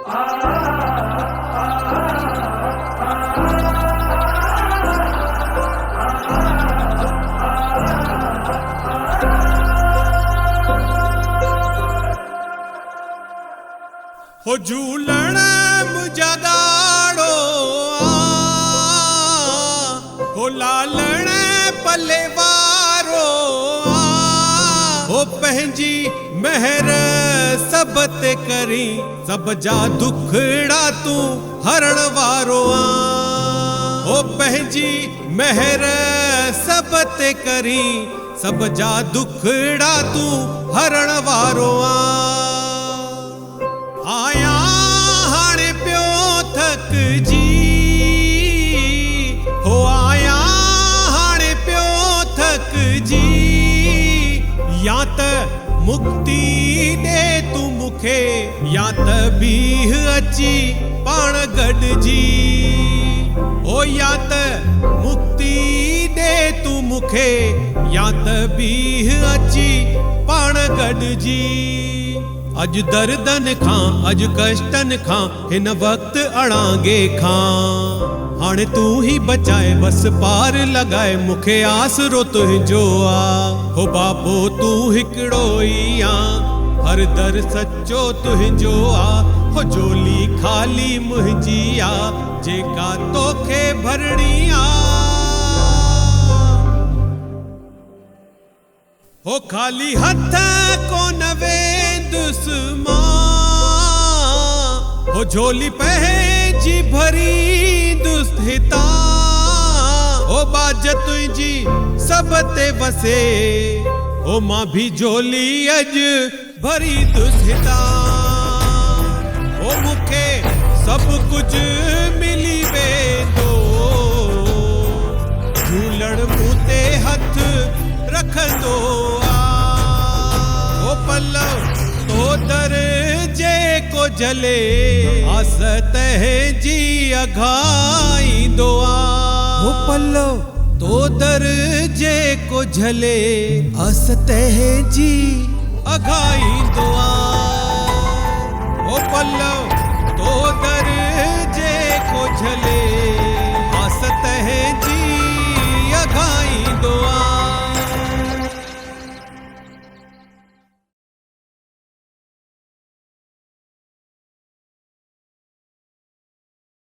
हो झूलण मुझा दाड़ो हो लालण पले वारो हो पंहिंजी महर सब ते करी सब जा दुखड़ा तू हरण वारो हो पंहिंजी महर सब ते करी सब जा दुखड़ा तू हरण वारो आया हाणे पियो थक जी हो आया हाणे पियो थक जी या त मुक्ति दे तू मुखे या त बीह अची पाण गॾजी ओ या त मुक्ति दे तू मुखे या त बीह अची पाण गॾजी अज दर्दन खां अज कष्टन खां हिन वक्त अड़ांगे खां हाणे तू ही बचाए बस पार लगाए मुखे आसरो तुंहिंजो हो बाबो तू हिकड़ो ई हर दर सच्चो तुंहिंजो हो झोली खाली मुंहिंजी जेका तोखे भरणी हो खाली हथ कोन वेंदुसि मां हो झोली पंहिंजी भरींदुसि हितां हो बाज तुंहिंजी सब ते वसे हो मां भी झोली अज भरींदुसि हितां हो मूंखे सब कुछ मिली वेंदो झूलण मूं ते हथ रखंदो ओ पल्लव तो दर जे को जले आस तंहिंजी अघाईंदो ओ पल्लव तो दर जे को झले आस तंहिंजी अघाईंदो ओ पल्लव तो दर जे को झले